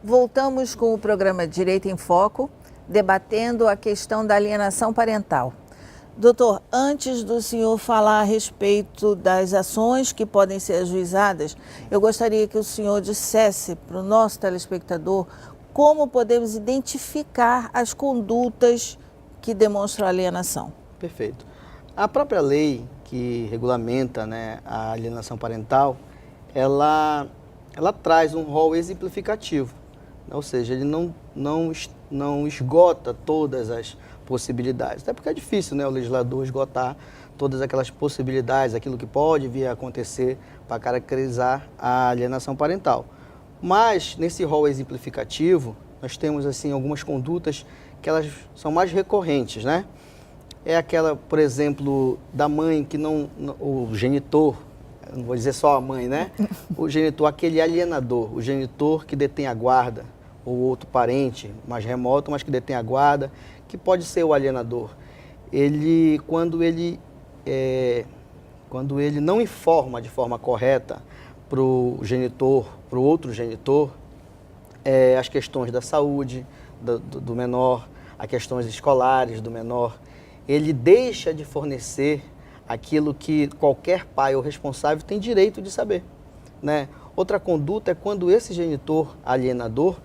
voltamos com o programa Direito em Foco, debatendo a questão da alienação parental. Doutor, antes do senhor falar a respeito das ações que podem ser ajuizadas, eu gostaria que o senhor dissesse para o nosso telespectador como podemos identificar as condutas que demonstram alienação. Perfeito. A própria lei que regulamenta, né, a alienação parental, ela traz um rol exemplificativo, ou seja, ele não esgota todas as possibilidades, até porque é difícil, né, o legislador esgotar todas aquelas possibilidades, aquilo que pode vir a acontecer para caracterizar a alienação parental. Mas, nesse rol exemplificativo, nós temos assim algumas condutas que elas são mais recorrentes, né? É aquela, por exemplo, da mãe que o genitor, não vou dizer só a mãe, né? O genitor, aquele alienador, o genitor que detém a guarda, ou outro parente mais remoto, mas que detém a guarda, que pode ser o alienador. Quando ele não informa de forma correta para o genitor, para o outro genitor, as questões da saúde do menor, as questões escolares do menor, ele deixa de fornecer aquilo que qualquer pai ou responsável tem direito de saber, né? Outra conduta é quando esse genitor alienador,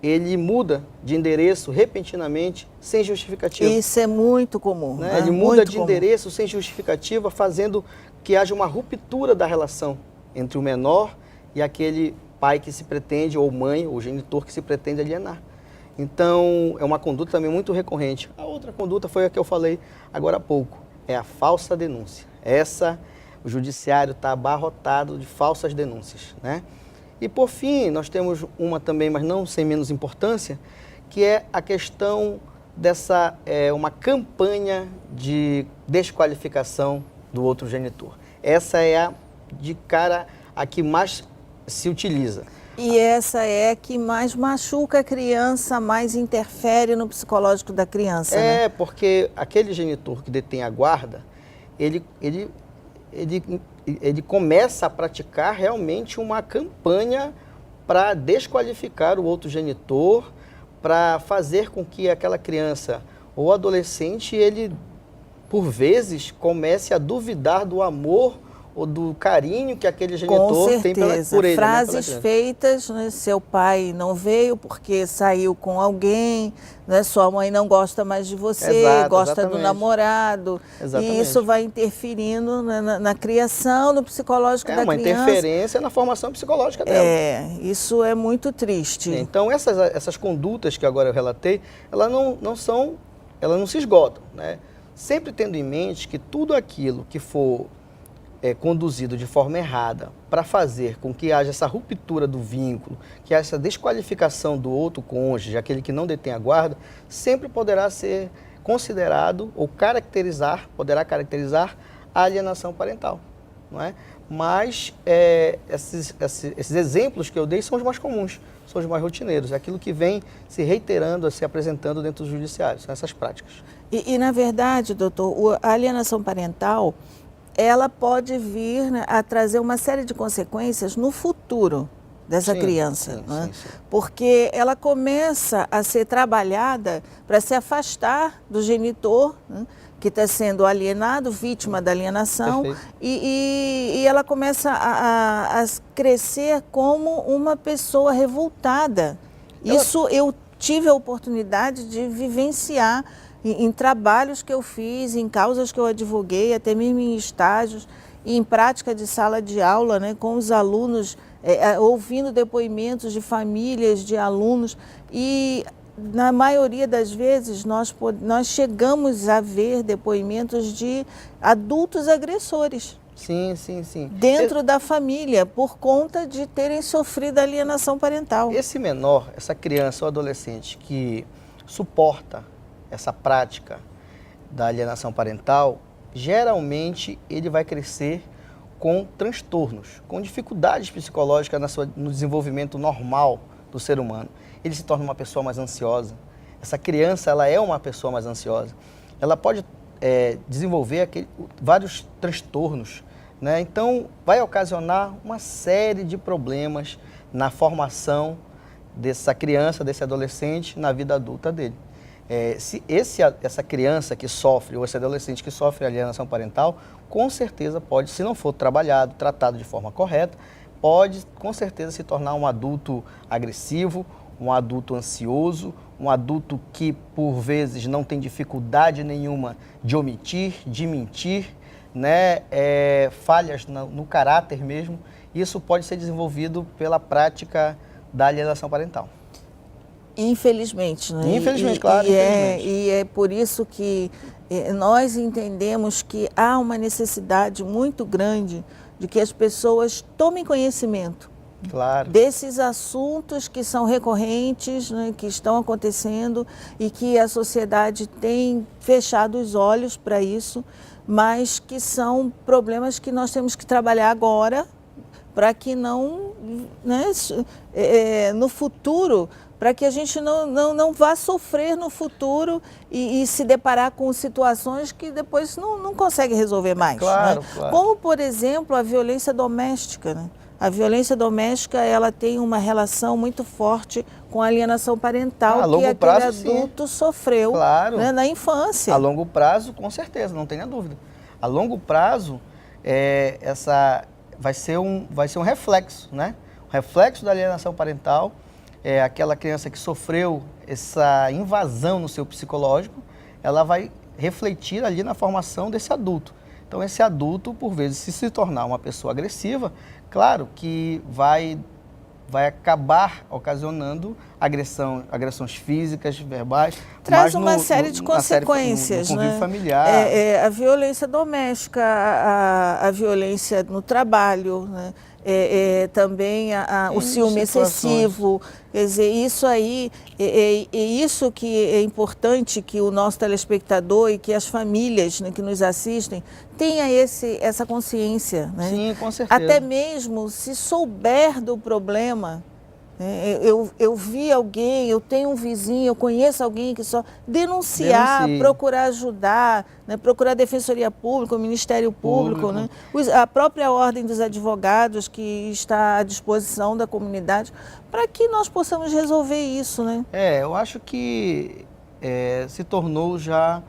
ele muda de endereço repentinamente, sem justificativa. Isso é muito comum. Né? Né? Ele muda muito de comum. endereço sem justificativa, fazendo que haja uma ruptura da relação entre o menor e aquele pai que se pretende, ou mãe, ou genitor que se pretende alienar. Então, é uma conduta também muito recorrente. A outra conduta foi a que eu falei agora há pouco, é a falsa denúncia. O judiciário está abarrotado de falsas denúncias, né? E, por fim, nós temos uma também, mas não sem menos importância, que é a questão dessa, uma campanha de desqualificação do outro genitor. Essa é a que mais se utiliza. E essa é a que mais machuca a criança, mais interfere no psicológico da criança, né? Porque aquele genitor que detém a guarda, ele começa a praticar realmente uma campanha para desqualificar o outro genitor, para fazer com que aquela criança ou adolescente, ele, por vezes, comece a duvidar do amor ou do carinho que aquele genitor tem por ele. Frases feitas, né? Seu pai não veio porque saiu com alguém, né? Sua mãe não gosta mais de você, gosta exatamente. do namorado. Exatamente. E isso vai interferindo na criação, no psicológico da criança. É uma interferência na formação psicológica dela. Isso é muito triste. Então, essas condutas que agora eu relatei, elas não se esgotam, né? Sempre tendo em mente que tudo aquilo que for conduzido de forma errada para fazer com que haja essa ruptura do vínculo, que haja essa desqualificação do outro cônjuge, aquele que não detém a guarda, sempre poderá ser considerado ou poderá caracterizar a alienação parental, não é? Mas esses exemplos que eu dei são os mais comuns, são os mais rotineiros, é aquilo que vem se reiterando, se apresentando dentro do judiciário, são essas práticas. E na verdade, doutor, a alienação parental, ela pode vir, né, a trazer uma série de consequências no futuro dessa criança. Sim. Porque ela começa a ser trabalhada para se afastar do genitor, né, que está sendo alienado, vítima da alienação, e ela começa a crescer como uma pessoa revoltada. Isso eu tive a oportunidade de vivenciar em trabalhos que eu fiz, em causas que eu advoguei, até mesmo em estágios, e em prática de sala de aula, né, com os alunos, ouvindo depoimentos de famílias, de alunos, e na maioria das vezes nós chegamos a ver depoimentos de adultos agressores. Sim. Dentro da família, por conta de terem sofrido alienação parental. Esse menor, essa criança ou adolescente que suporta essa prática da alienação parental, geralmente ele vai crescer com transtornos, com dificuldades psicológicas no desenvolvimento normal do ser humano. Ele se torna uma pessoa mais ansiosa. Essa criança, ela é uma pessoa mais ansiosa. Ela pode desenvolver vários transtornos, né? Então, vai ocasionar uma série de problemas na formação dessa criança, desse adolescente na vida adulta dele. Se essa criança que sofre, ou esse adolescente que sofre alienação parental, com certeza pode, se não for trabalhado, tratado de forma correta, pode com certeza se tornar um adulto agressivo, um adulto ansioso, um adulto que por vezes não tem dificuldade nenhuma de omitir, de mentir, né? Falhas no caráter mesmo. Isso pode ser desenvolvido pela prática da alienação parental. Infelizmente, né? Infelizmente, claro. E é por isso que nós entendemos que há uma necessidade muito grande de que as pessoas tomem conhecimento, claro, desses assuntos que são recorrentes, né, que estão acontecendo e que a sociedade tem fechado os olhos para isso, mas que são problemas que nós temos que trabalhar agora para que não, né, no futuro, para que a gente não vá sofrer no futuro e se deparar com situações que depois não consegue resolver mais. Claro, né? claro. Como, por exemplo, a violência doméstica. Né? A violência doméstica, ela tem uma relação muito forte com a alienação parental que aquele adulto sofreu, claro, né, na infância. A longo prazo, com certeza, não tenha dúvida. A longo prazo, vai ser um reflexo, né? O reflexo da alienação parental. Aquela criança que sofreu essa invasão no seu psicológico, ela vai refletir ali na formação desse adulto. Então, esse adulto, por vezes, se tornar uma pessoa agressiva, claro que vai acabar ocasionando agressões físicas, verbais. Traz uma série de consequências, no convívio né? familiar. A violência doméstica, a violência no trabalho, né? Também o ciúme excessivo. Quer dizer, isso aí, isso que é importante que o nosso telespectador e que as famílias, né, que nos assistem tenha essa consciência. Né? Sim, com certeza. Até mesmo se souber do problema. Eu vi alguém, eu tenho um vizinho, eu conheço alguém que só denunciar, procurar ajudar, né, procurar a Defensoria Pública, o Ministério Público, né, a própria Ordem dos Advogados que está à disposição da comunidade, para que nós possamos resolver isso. Né? Eu acho que se tornou já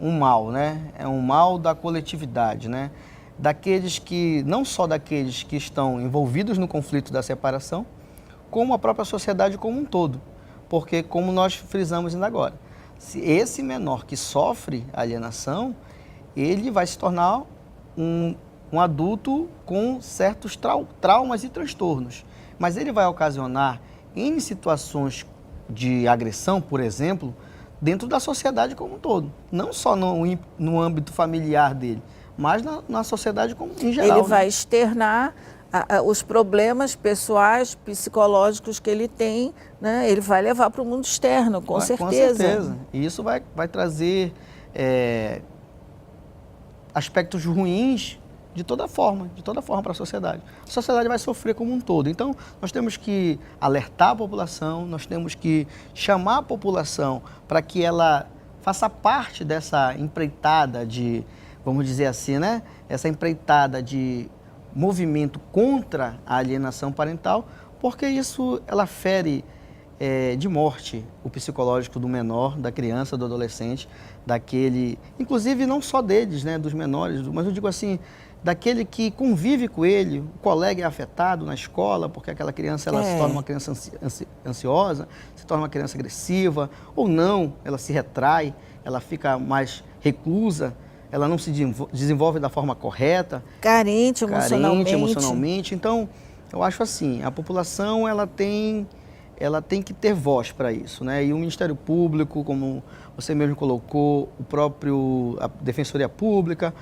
um mal, né? É um mal da coletividade, né? Daqueles que, não só daqueles que estão envolvidos no conflito da separação, como a própria sociedade como um todo. Porque, como nós frisamos ainda agora, se esse menor que sofre alienação, ele vai se tornar um adulto com certos traumas e transtornos. Mas ele vai ocasionar, em situações de agressão, por exemplo, dentro da sociedade como um todo. Não só no âmbito familiar dele, mas na sociedade como em geral. Ele vai externar os problemas pessoais, psicológicos que ele tem, né? Ele vai levar para o mundo externo, com certeza. Com certeza. E isso vai trazer aspectos ruins de toda forma para a sociedade. A sociedade vai sofrer como um todo. Então, nós temos que alertar a população, nós temos que chamar a população para que ela faça parte dessa empreitada de, vamos dizer assim, né? Essa empreitada de movimento contra a alienação parental, porque isso ela fere de morte o psicológico do menor, da criança, do adolescente, daquele, inclusive não só deles, né, dos menores, mas eu digo assim, daquele que convive com ele, o colega é afetado na escola, porque aquela criança ela se torna uma criança ansiosa, se torna uma criança agressiva, ou não, ela se retrai, ela fica mais reclusa, ela não se desenvolve da forma correta. Carente emocionalmente. Então, eu acho assim, a população ela tem que ter voz para isso, né? E o Ministério Público, como você mesmo colocou, a Defensoria Pública,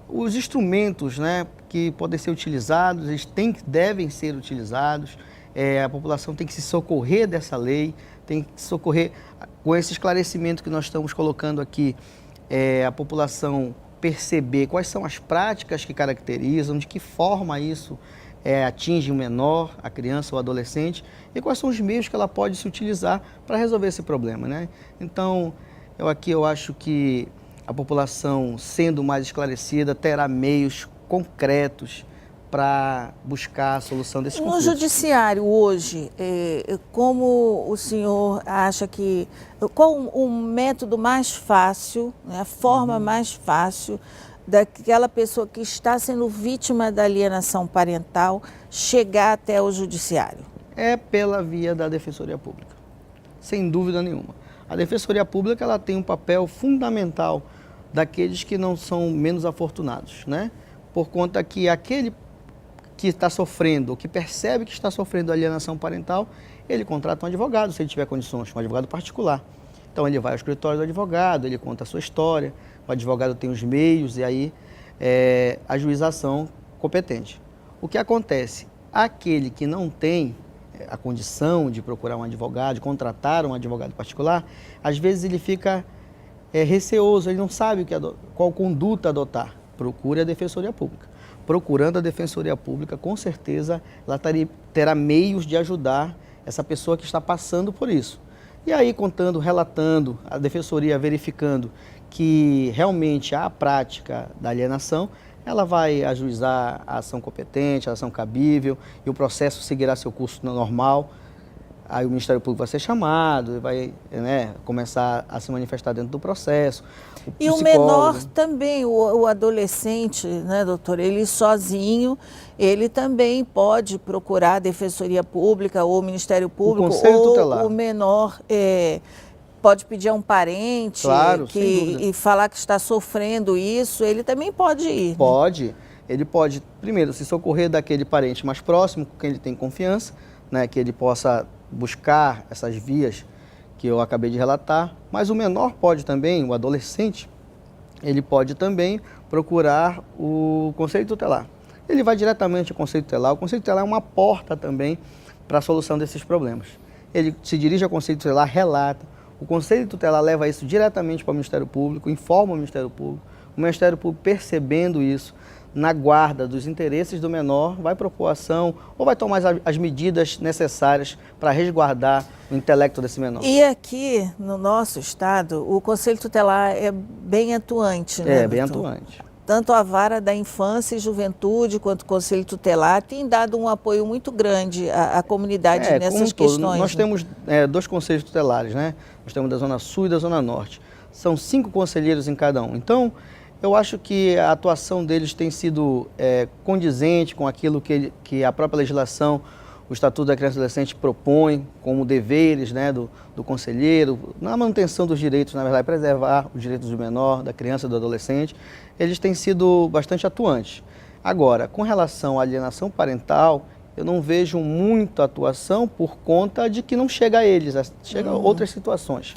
os instrumentos, né, que podem ser utilizados, eles devem ser utilizados. A população tem que se socorrer dessa lei, tem que se socorrer com esse esclarecimento que nós estamos colocando aqui. A população perceber quais são as práticas que caracterizam, de que forma isso atinge o menor, a criança ou o adolescente, e quais são os meios que ela pode se utilizar para resolver esse problema, né? Então, eu acho que a população, sendo mais esclarecida, terá meios concretos para buscar a solução desses conflitos. No judiciário hoje, como o senhor acha que... Qual o método mais fácil, né, a forma mais fácil daquela pessoa que está sendo vítima da alienação parental chegar até o judiciário? É pela via da Defensoria Pública, sem dúvida nenhuma. A Defensoria Pública ela tem um papel fundamental daqueles que não são menos afortunados, né? Por conta que aquele que está sofrendo, que percebe que está sofrendo alienação parental, ele contrata um advogado, se ele tiver condições, um advogado particular. Então ele vai ao escritório do advogado, ele conta a sua história, o advogado tem os meios e aí a juização competente. O que acontece? Aquele que não tem a condição de procurar um advogado, de contratar um advogado particular, às vezes ele fica receoso, ele não sabe qual conduta adotar. Procure a Defensoria Pública. Procurando a Defensoria Pública, com certeza ela terá meios de ajudar essa pessoa que está passando por isso. E aí, contando, relatando, a Defensoria verificando que realmente há a prática da alienação, ela vai ajuizar a ação competente, a ação cabível, e o processo seguirá seu curso normal. Aí o Ministério Público vai ser chamado, vai começar a se manifestar dentro do processo. E o menor também, o adolescente, né, doutor, ele sozinho, ele também pode procurar a Defensoria Pública ou o Ministério Público, ou o menor pode pedir a um parente, claro, e falar que está sofrendo isso, ele também pode ir. Pode, né? Ele pode, primeiro, se socorrer daquele parente mais próximo, com quem ele tem confiança, né, que ele possa buscar essas vias que eu acabei de relatar, mas o menor pode também, o adolescente, ele pode também procurar o Conselho Tutelar. Ele vai diretamente ao Conselho Tutelar, o Conselho Tutelar é uma porta também para a solução desses problemas. Ele se dirige ao Conselho Tutelar, relata, o Conselho Tutelar leva isso diretamente para o Ministério Público, informa o Ministério Público percebendo isso, na guarda dos interesses do menor, vai propor ação ou vai tomar as medidas necessárias para resguardar o intelecto desse menor. E aqui, no nosso estado, o Conselho Tutelar é bem atuante, né, bem doutor? atuante. Tanto a Vara da Infância e Juventude quanto o Conselho Tutelar tem dado um apoio muito grande à comunidade nessas questões. Nós temos 2 conselhos tutelares, né? Nós temos da Zona Sul e da Zona Norte. São 5 conselheiros em cada um. Então, eu acho que a atuação deles tem sido condizente com aquilo que a própria legislação, o Estatuto da Criança e do Adolescente propõe como deveres, né, do conselheiro, na manutenção dos direitos, na verdade, preservar os direitos do menor, da criança e do adolescente. Eles têm sido bastante atuantes. Agora, com relação à alienação parental, eu não vejo muita atuação por conta de que não chega a eles, chega a outras situações.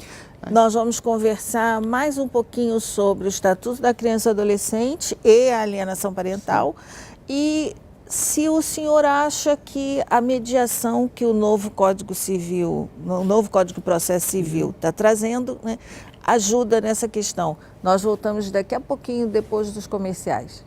Nós vamos conversar mais um pouquinho sobre o Estatuto da Criança e Adolescente e a alienação parental. E se o senhor acha que a mediação que o novo Código Civil, o novo Código de Processo Civil está trazendo, né, ajuda nessa questão. Nós voltamos daqui a pouquinho, depois dos comerciais.